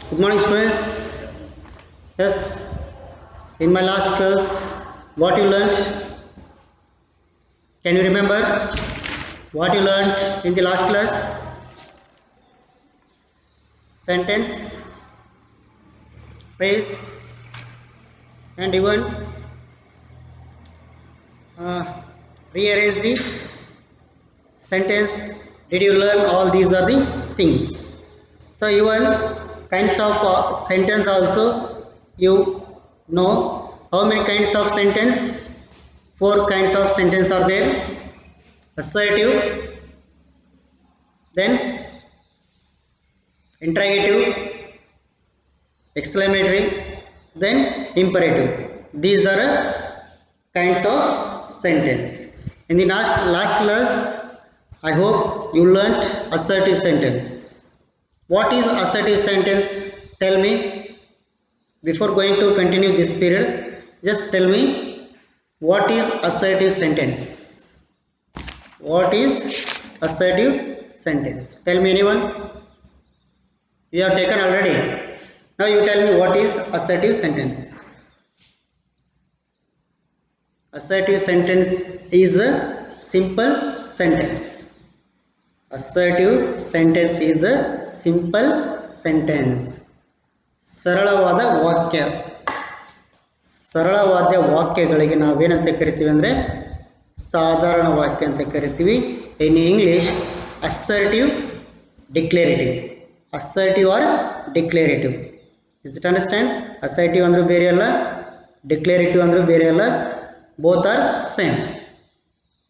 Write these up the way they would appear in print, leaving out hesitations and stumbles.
Good morning, students. Yes, in my last class, what you learned? Can you remember what you learned in the last class? Sentence, phrase, and even uh, rearrange the sentence. Did you learn all these are the things? So even kinds of sentence also you know. How many kinds of sentence? Four kinds of sentence are there. Assertive, then interrogative, exclamatory, then imperative. These are kinds of sentence. In the last class, I hope you learnt assertive sentence. What is assertive sentence? Tell me. Before going to continue this period, just tell me what is assertive sentence. What is assertive sentence? Tell me anyone. You have taken already. Now you tell me what is assertive sentence. Assertive sentence is a simple sentence. Assertive sentence is a simple sentence. ಸರಳವಾದ ವಾಕ್ಯ. ಸರಳವಾದ ವಾಕ್ಯಗಳಿಗೆ ನಾವೇನಂತ ಕರಿತೀವಿ ಅಂದರೆ ಸಾಧಾರಣ ವಾಕ್ಯ ಅಂತ ಕರಿತೀವಿ. In English assertive declarative. Assertive or declarative. Is it understand? Assertive andru bere alla, declarative andru bere alla. Both are same.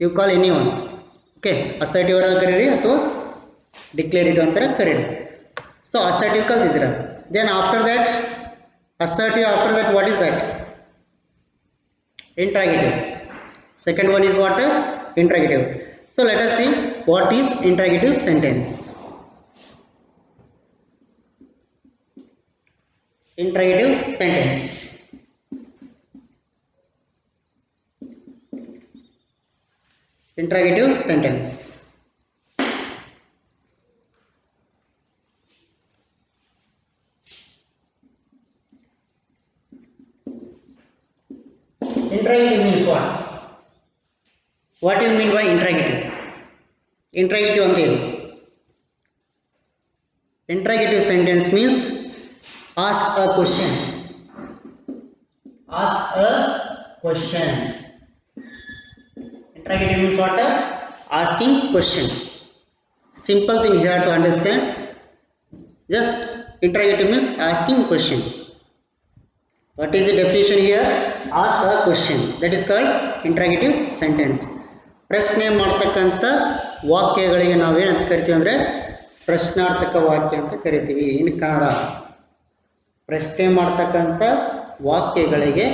You call anyone. Okay, assertive ora kariri ಅಥವಾ declarative antara kariri. So assertive ಕಲ್ತಿದ್ದೀರಾ. Then after that, assertive after that what is that? Interrogative. Second one is what? Interrogative. So let us see what is interrogative sentence. Interrogative sentence. Interrogative sentence. Interrogative means what? What do you mean by interrogative? Interrogative ಅಂತ ಹೇಳಿ. Interrogative sentence means ask a question. Ask a question. Interrogative means what? Asking question. Simple thing you have to understand. Just interrogative means asking question. What is the definition here? Ask a question. That is called interrogative sentence. ಪ್ರಶ್ನೆ ಮಾಡ್ತಕ್ಕಂಥ ವಾಕ್ಯಗಳಿಗೆ ನಾವೇನಂತ ಕರಿತೀವಿ ಅಂದರೆ ಪ್ರಶ್ನಾರ್ಥಕ ವಾಕ್ಯ ಅಂತ ಕರಿತೀವಿ ಇನ್ ಕನ್ನಡ. ಪ್ರಶ್ನೆ ಮಾಡ್ತಕ್ಕಂಥ ವಾಕ್ಯಗಳಿಗೆ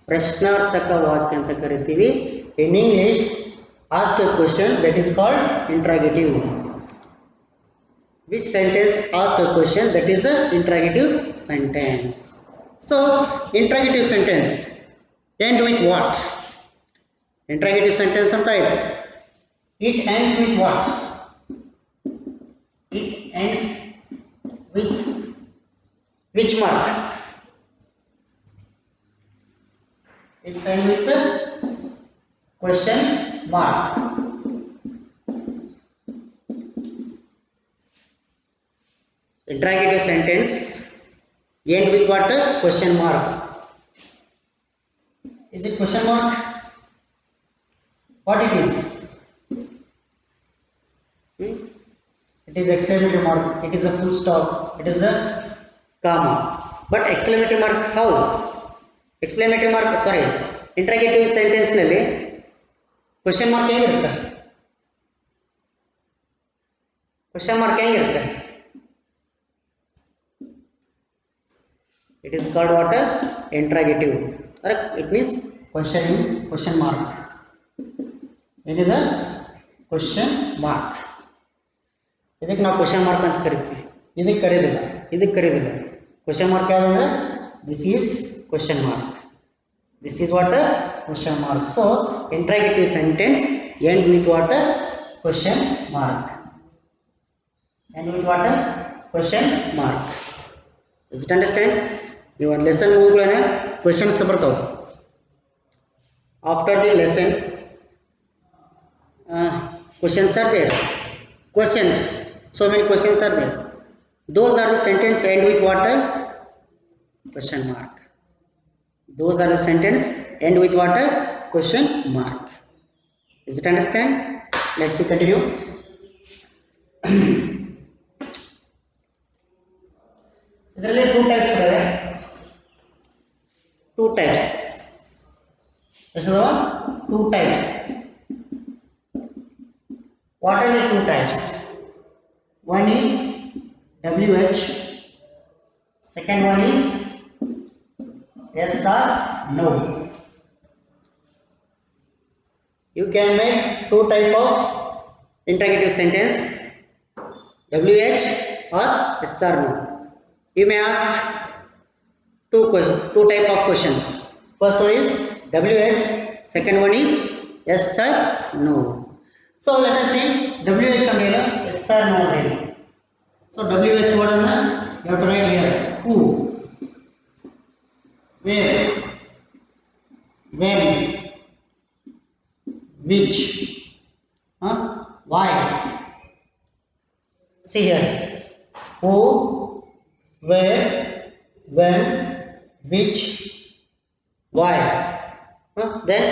ಪ್ರಶ್ನಾರ್ಥಕ ವಾಕ್ಯ ಅಂತ ಕರಿತೀವಿ. In English ask A question that is called interrogative. Which sentence ask A question that is the interrogative sentence. So interrogative sentence end with what? Interrogative sentence ಅಂತ ಆಯಿತು. It ends with what? It ends with which mark? It ends with the question mark. Interrogative sentence end with what? Question mark. Is it question mark? What it is? It is exclamation mark. It is a full stop. It is a comma. But exclamation mark how? Exclamation mark sorry, interrogative sentence ನಲ್ಲಿ question mark ಹೇಗಿರುತ್ತೆ? Question mark ಹೇಗಿರುತ್ತೆ? It is called what? Interrogative. It means question mark. ಏನಿದೆ? Question mark. ಇದಕ್ಕೆ ನಾವು question mark ಅಂತ ಕರಿತೀವಿ. ಇದಕ್ಕೆ ಕರೆಯೋದಿಲ್ಲ. Question mark ಯಾವುದಂದ್ರೆ this is question mark. This is what? Question mark. So interrogative sentence end with what? Question mark. End with what? Question mark. Is it understand? ನೀವು ಒಂದು lesson ಮುಗಿಗಳನ್ನ questions ಬರ್ತಾವೆ. After the lesson, questions are there. Questions. So many questions are there. Those are the sentence end with what? Question mark. Those are the sentence end with what? Question mark. Is it understand? Let's see, continue. ಇದರಲ್ಲಿ two types ಇದಾವೆ. Two types ಎಷ್ಟದವ? Two types. What are the two types? One is WH, second one is yes or no. You can make two type of interrogative sentence, WH or yes or no. You may ask two type of questions. First one is WH, second one is yes or no. So let us see WH ಅಂದ್ರೆ yes or no ಅಂದ್ರೆ. So WH word anna you have to write here. Who, where, when, which, why. See here. Who, where, when, which, why. Then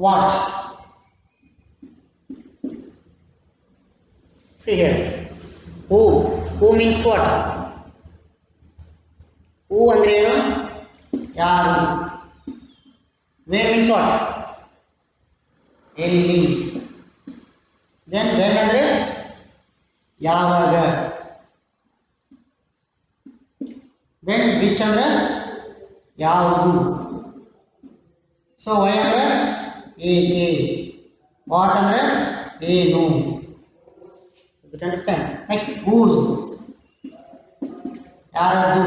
what. See here. Who means what? Who andre ಏನು? ಯಾರು. Where means what? ಎಲ್ಲಿ. Then when andre ಯಾವಾಗ. Then which andre ಯಾವುದು. So why andre ಏಕೆ. What andre ಏನು. Does it understand? Next, whose. ಯಾರದ್ದು.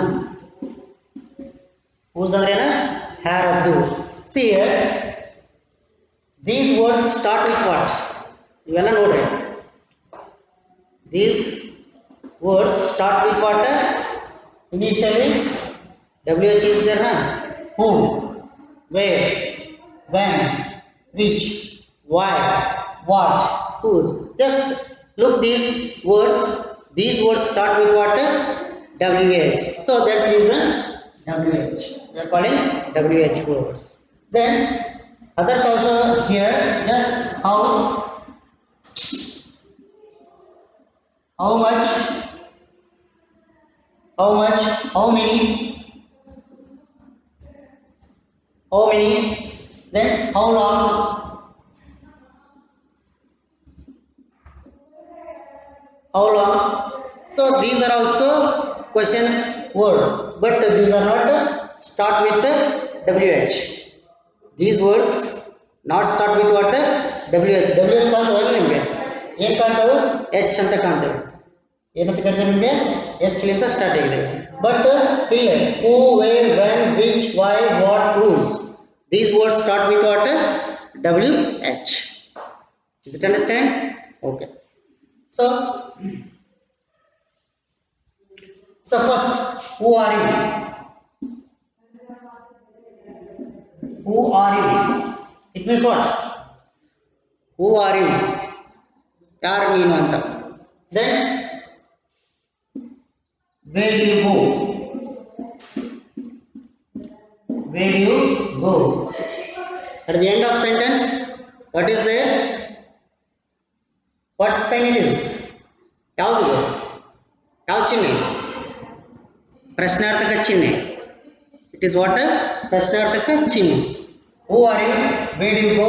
Whose ಅಂದ್ರೆ ಏನು? ಯಾರದ್ದು. See here, these words start with what? ಇವೆಲ್ಲ ನೋಡ್ರಿ. These words start with what? Initially WH is there na? Who, where, when, which, why, what, whose. Just look these words. These words start with what? WH. So that's reason WH. We are calling WH words. Then others also here. Just how much, how many, then how long, how long. So these are also questions word, but these are not start with WH. These words not start with what? WH. WH ಕಾಣ್ತವೆ ನಿಮಗೆ. ಏನು ಕಾಣ್ತವೆ? H ಅಂತ ಕಾಣ್ತವೆ. ಏನಂತ ಕರೀತಾರೆ ನಿಮಗೆ? H ಲಿಂದ ಸ್ಟಾರ್ಟ್ ಆಗಿದೆ. ಬಟ್ ಇಲ್ಲಿ who, where, when, which, why, what, whose. These words start with what? WH. Does it understand? Okay. So first, who are you? Who are you? It means what? Who are you? ಯಾರು ನೀನು ಅಂತ. Then where do you go? Where do you go? At the end of sentence, what is there? What sign it is? ಯಾವುದು? ಯಾವ ಚಿಹ್ನೆ? ಪ್ರಶ್ನಾರ್ಥಕ ಚಿಹ್ನೆ. It is what? ಪ್ರಶ್ನಾರ್ಥಕ ಚಿಹ್ನೆ. Who are you? Where do you go?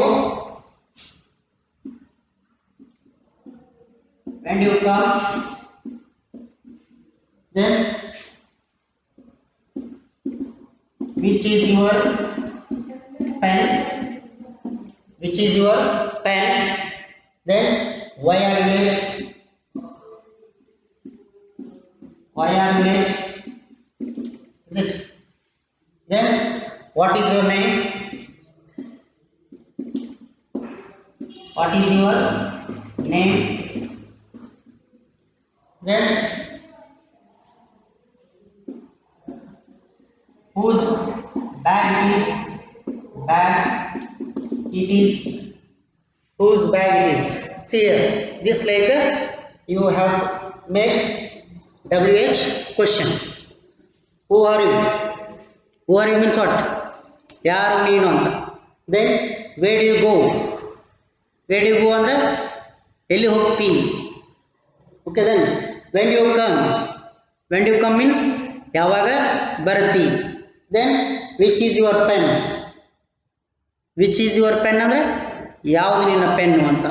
When do you come? Then which is your pen? Which is your pen? Then why are you late? Why are you late? Is it? Then what is your name? What is your name? Then whose bag it is? Bag it is. Whose bag it is? See here. This like you have make WH question. Who are you? Who are you means what? ಯಾರು ನೀನು ಅಂತ. Then where do you go? Where do you go ಅಂದ್ರೆ ಎಲ್ಲಿ ಹೋಗ್ತಿ? Okay, then when do you come? When do you come means ಯಾವಾಗ ಬರ್ತಿ? Then which is your pen? Which is your pen ಅಂದ್ರೆ ಯಾವುದು ನಿನ್ನ ಪೆನ್ನು ಅಂತ.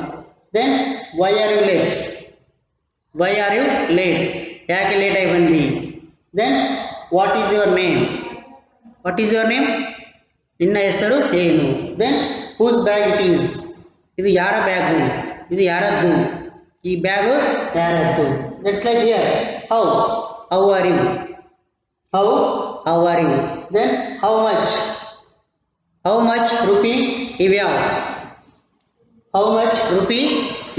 Then why are you late? Why are you late? ಯಾಕೆ ಲೇಟ್ ಆಗಿ ಬಂದಿ? Then what is your name? What is your name? ನಿನ್ನ ಹೆಸರು ಏನು? Then whose bag it is? ಇದು ಯಾರ ಬ್ಯಾಗು? ಇದು ಯಾರದ್ದು? ಈ ಬ್ಯಾಗು ಯಾರದ್ದು? That's like here. How are you? How are you? Then how much rupee you have? How much rupee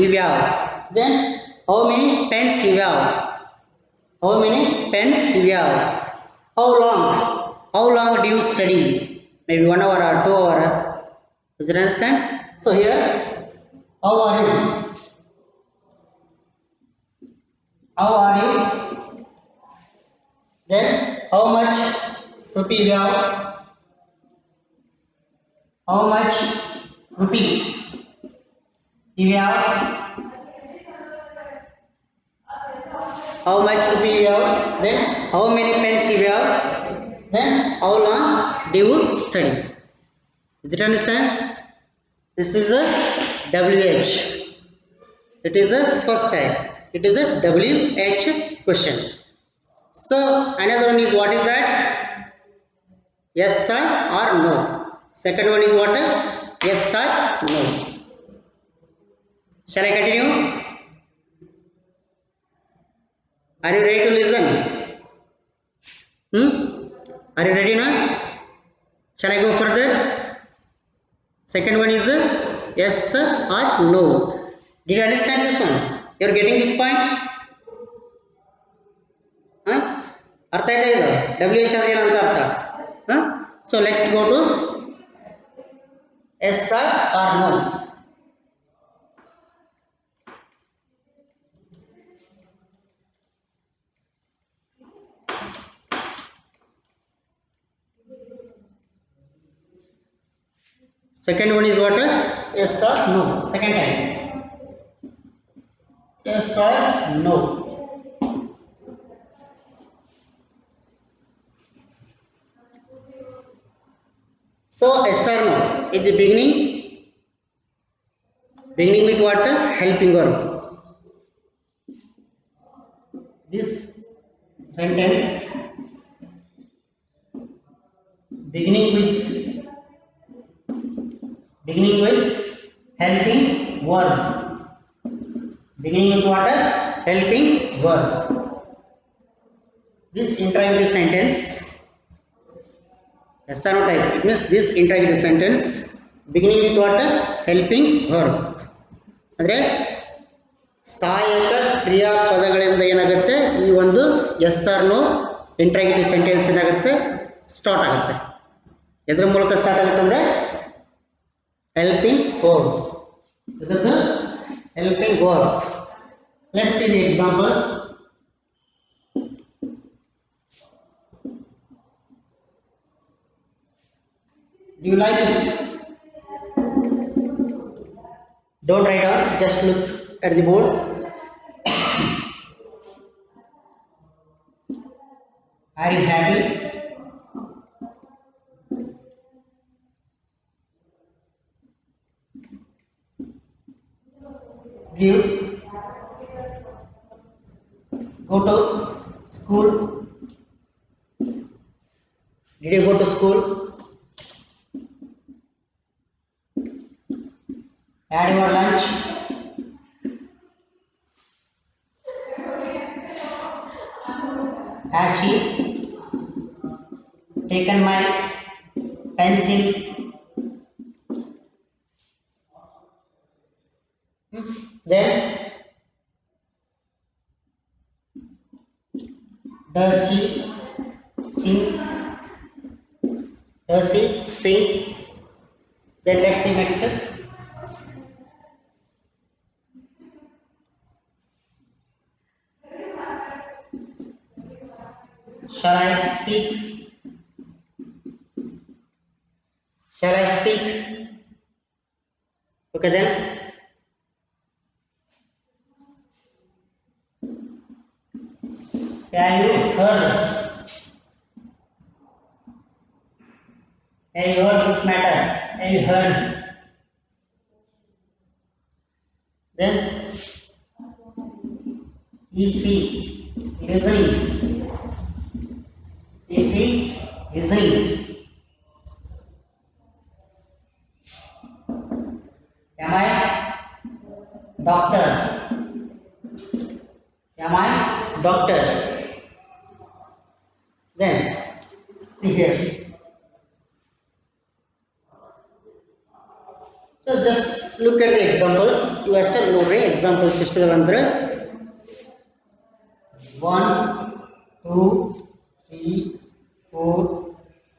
you have? Then how many pens you have? How many pens you have? How long do you study? Maybe 1 hour or 2 hour. Does you understand? So here, how are you? How are you? Then how much rupee you have? How much rupee you have? How much rupee you have? Then how many pens you have? Then how long do you study? Is it understand? This is a WH. It is a first type. It is a WH question. So another one is what is that? Yes sir or no. Second one is what? Yes sir, no. Shall I continue? Are you ready to listen? Are you ready now? Shall I go further? Second one is yes or no. Did you understand this one? You are getting this point? ಅರ್ಥ ಆಯ್ತಾ ಇದು? WH ಅಂದ್ರೆ ಏನಂತ ಅರ್ಥ? So let's go to yes or no. Second one is what? Yes or no. Second time. Yes or no. So yes or no. In the beginning with what? Helping verb. This sentence beginning with helping verb. Beginning with what? Helping verb. This interrogative sentence, yes or no type. It means this interrogative sentence beginning with what? Helping verb. ಅಂದ್ರೆ ಸಹಾಯಕ ಕ್ರಿಯಾಪದಗಳಿಂದ ಏನಾಗುತ್ತೆ ಈ ಒಂದು yes or no interrogative sentence ಏನಾಗುತ್ತೆ start ಆಗುತ್ತೆ. ಎದ್ರ ಮೂಲಕ start ಆಗುತ್ತೆ ಅಂದ್ರೆ helping verb. This is the helping verb. Let's see the example. Do you like it? Don't write down, just look at the board. Are you happy? Do you go to school? Did you go to school? Had your lunch? Has she taken my pencil? Then Does she sing? Does she sing? Then let's see next step. Shall I speak? Shall I speak? Okay then. Have you heard? Have you heard this matter? Have you heard? Then is she listening? Is she listening? Am I doctor? Am I doctor? Then see here. So just look at the examples. You ಅಷ್ಟೇ ನೋಡ್ರಿ examples ಎಷ್ಟು ಅಂದ್ರೆ 1 2 3 4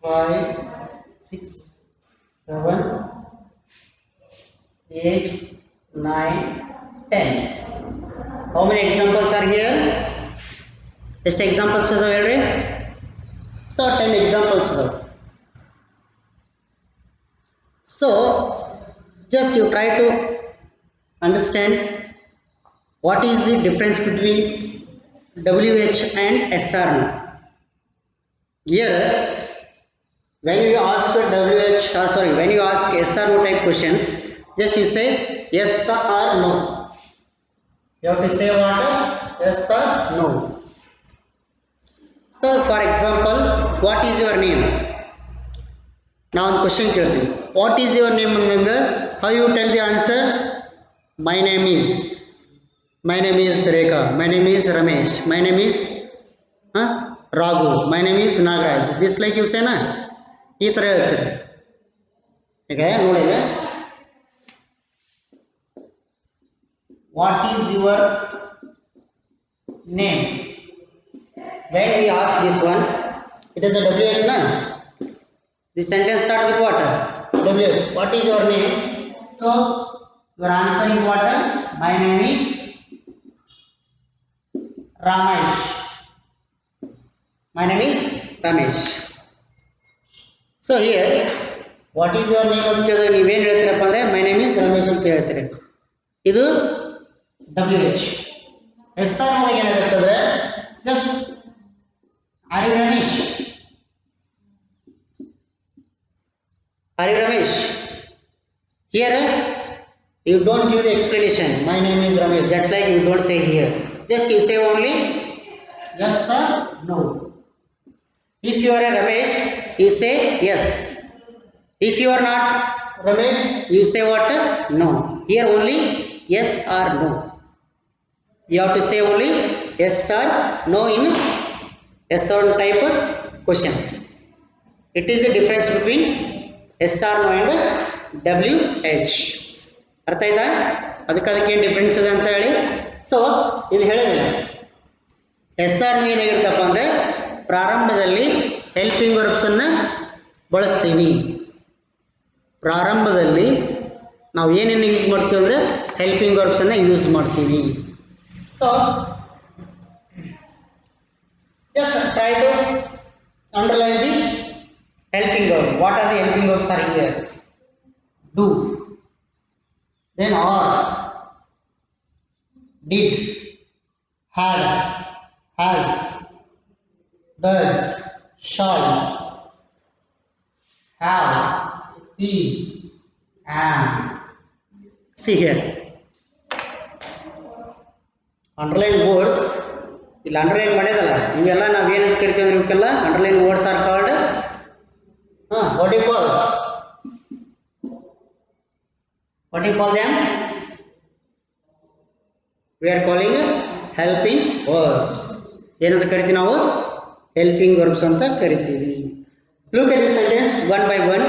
5 6 7 8 9 10. How many examples are here? ಎಷ್ಟು examples ಇದಾವೆ ಹೇಳ್ರಿ? So 10 examples ಇದಾವೆ. So just you try to understand what is the difference between WH and SR. Here when you ask WH when you ask SR type questions, just you say yes or no. You have to say what? Yes or no. So for example, what is your name? Now one question ಕೇಳ್ತೀನಿ. What is your name ಅಂದಾಗ how you tell the answer? My name is Rekha. My name is Ramesh. My name is Raghu. My name is Nagaraj. This like you say na? ಈ ಥರ ಹೇಳ್ತೀರಿ. ಈಗ ನೋಡಿ, what is your name? When we ask this one, it is a WH na? The sentence start with what? WH. What is your name? So your answer is what? My name is Ramesh. My name is Ramesh. So here, what is your name ಅಂತ ಕೇಳಿದ್ರೆ ನೀವೇನು ಹೇಳ್ತೀರಪ್ಪ ಅಂದರೆ my name is Ramesh ಅಂತ ಹೇಳ್ತೀರಿ. ಇದು WH. SR ಒಳಗೆ ಏನಾಗುತ್ತಂದ್ರೆ just are you Ramesh? Are you Ramesh? Here you don't give the explanation. My name is Ramesh. That's like you don't say here. Just you say only yes or no. If you are a Ramesh, you say yes. If you are not Ramesh, you say what? No. Here only yes or no. You have to say only yes or no in yes or no type of questions. It is the difference between SR no and WH. ಅರ್ಥ ಆಯ್ತಾ? ಅದಕ್ಕೆ ಏನು difference ಇದೆ ಅಂತ ಹೇಳಿ. So ಇದು ಹೇಳಿದ್ರೆ SR ಏನಾಗಿರುತ್ತಪ್ಪ ಅಂದರೆ ಪ್ರಾರಂಭದಲ್ಲಿ ಹೆಲ್ಪಿಂಗ್ ವರ್ಬ್ಸನ್ನು ಬಳಸ್ತೀವಿ. ಪ್ರಾರಂಭದಲ್ಲಿ ನಾವು ಏನೇನು ಯೂಸ್ ಮಾಡ್ತೀವಿ ಅಂದರೆ ಹೆಲ್ಪಿಂಗ್ ವರ್ಬ್ಸನ್ನು ಯೂಸ್ ಮಾಡ್ತೀವಿ. So just try to underline the helping verb. What are the helping verbs are here? Do, then are, did, had, has, does, shall, have, is, am. See here, underline words. ಇಲ್ಲಿ underline ಮಾಡಿದಲ್ಲ, ಇವೆಲ್ಲ ನಾವೇನು ಕರಿತೀವಿ ಅಂದ್ರೆ ಇವಕ್ಕೆಲ್ಲ underline words are called what do you call? What do you call them? We are calling helping verbs. ಏನಂತ ಕರಿತೀವಿ ನಾವು? ಹೆಲ್ಪಿಂಗ್ ವರ್ಬ್ಸ್ ಅಂತ ಕರಿತೀವಿ. Look at this sentence one by one.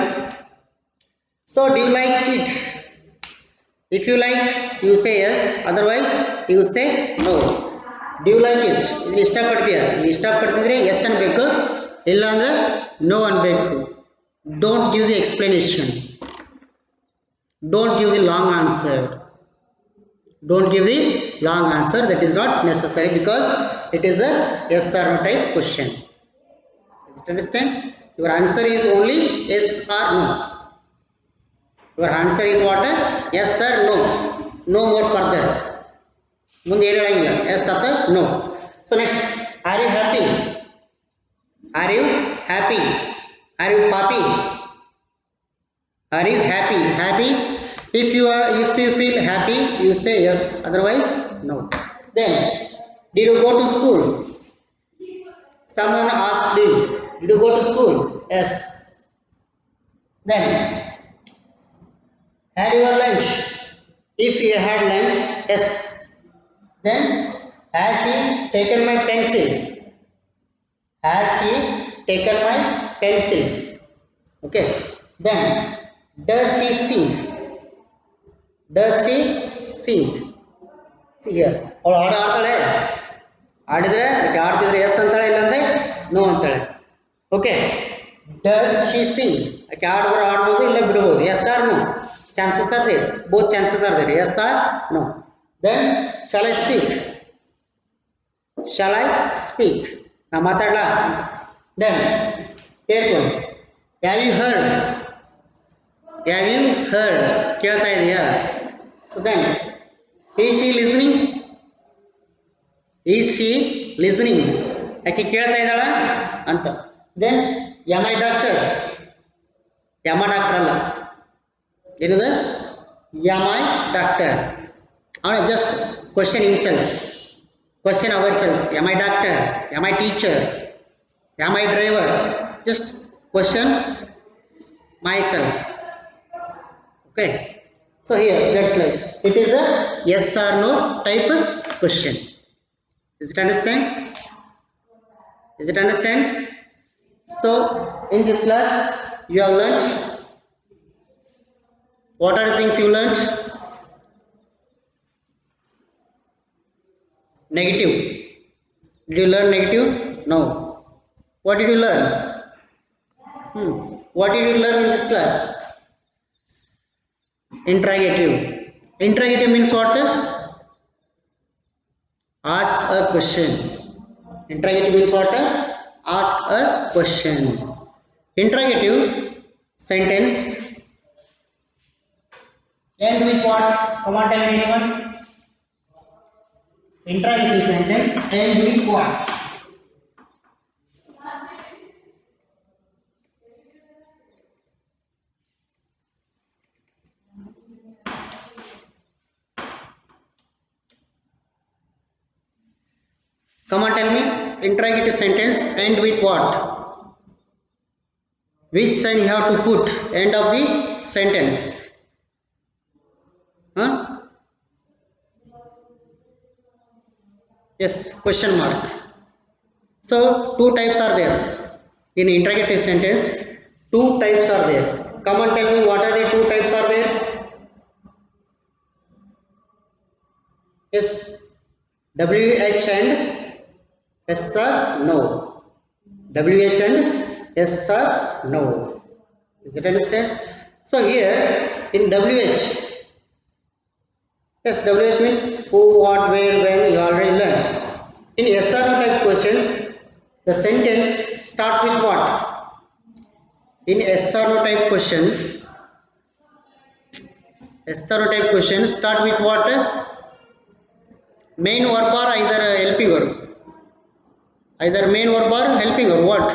So do you like it? If you like, you say yes. Otherwise, you say no. Do you like it, ಇದನ್ನ ಇಷ್ಟಪಡ್ತೀಯಾ, ಇಷ್ಟಪಡ್ತಿದ್ರೆ yes ಅನ್ಬೇಕು, ಇಲ್ಲ ಅಂದ್ರೆ ನೋ ಅನ್ಬೇಕು. Don't give the explanation, don't give the long answer, don't give the long answer, that is not necessary because it is a yes or no type question. Understand? Your answer is only yes or no. Your answer is what? Yes or no, no more further. ಮುಂದೆ ಏನು ಹೇಳಂಗಿಲ್ಲ, yes ಅಥವಾ no. So next, are you happy, are you happy, are you happy, are you happy, happy. If you feel happy, you say yes, otherwise no. Then, did you go to school? Someone asked you, did you go to school? Yes. Then, had your lunch? If you had lunch, yes. Then, has she taken my pencil? Has she taken my pencil? Okay. Then, does she sing? Does she sing? See here, ಅವಳು ಆಡ್ತಾಳೆ, ಆಡಿದ್ರೆ ಆಡ್ತಿದ್ರೆ S ಅಂತಾಳೆ, ಇಲ್ಲಾಂದ್ರೆ no ಅಂತಾಳೆ. Okay, does she Singh, ಆಕೆ ಆಡ್ಬೋದು ಇಲ್ಲ ಬಿಡ್ಬೋದು, yes or no, chances are there, both chances are there, yes or no. Then shall I speak, shall I speak, ನಾ ಮಾತಾಡ್ಲಾ ಅಂತ. ದೆನ್ ಕೇಳ್ಕೊಂಡು, have you heard, have you heard, ಕೇಳ್ತಾ ಇದೆಯಾ. So then, is she listening? Is she listening? ಆಕೆ ಕೇಳ್ತಾ ಇದ್ದಾಳ ಅಂತ. Then, am I doctor? am I doctor ಅಲ್ಲ, ಏನದು am I doctor? ಅವನ just question himself, question ourselves, am I doctor? am I teacher? am I driver? Just question myself. Okay. So here, that's like, it is a yes or no type of question. Is it understand? Is it understand? So, in this class, you have learnt, what are the things you learnt? Negative. Did you learn negative? No. What did you learn? What did you learn in this class? Interrogative. Interrogative means what? Ask a question. Interrogative means what? Ask a question. Interrogative sentence end with what? Come on, tell me anyone. Interrogative sentence end with what? Come on, tell me. Interrogative sentence end with what? Which sign you have to put end of the sentence? Huh? Yes, question mark. So, two types are there. In interrogative sentence, two types are there. Come on, tell me what are the two types are there? Yes, WH and yes or no. WH and yes or no. Is it understand? So here in WH, yes, WH means who, what, where, when, you already learned. In yes or no type questions, the sentence start with what? In yes or no type question, yes or no type question start with what? Main verb or either helping verb? Either main verb or helping verb, what?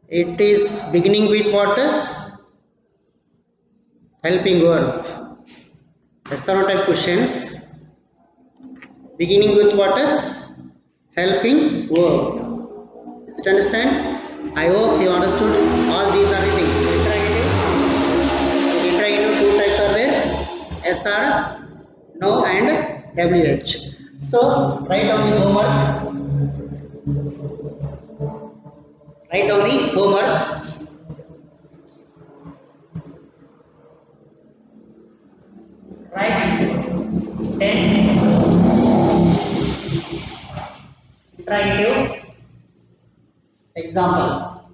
It is beginning with what? Helping verb. Yes or no type questions beginning with what? Helping verb. Does it understand? I hope you understood all these are the things. Interrogative, two types are there, yes or no and WH. So write down the homework. Write down the homework. Write 10 interactive examples.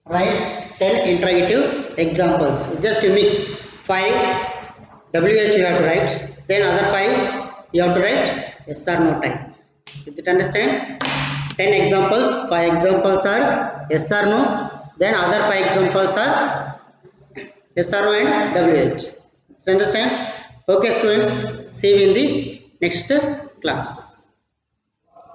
Write 10 interrogative examples. Just you mix 5 WH you have to write, then other 5 you have to write yes or no type. Did you understand? 10 examples, 5 examples are yes or no, then other 5 examples are yes or no and WH. Understand? Okay students, see you in the next class.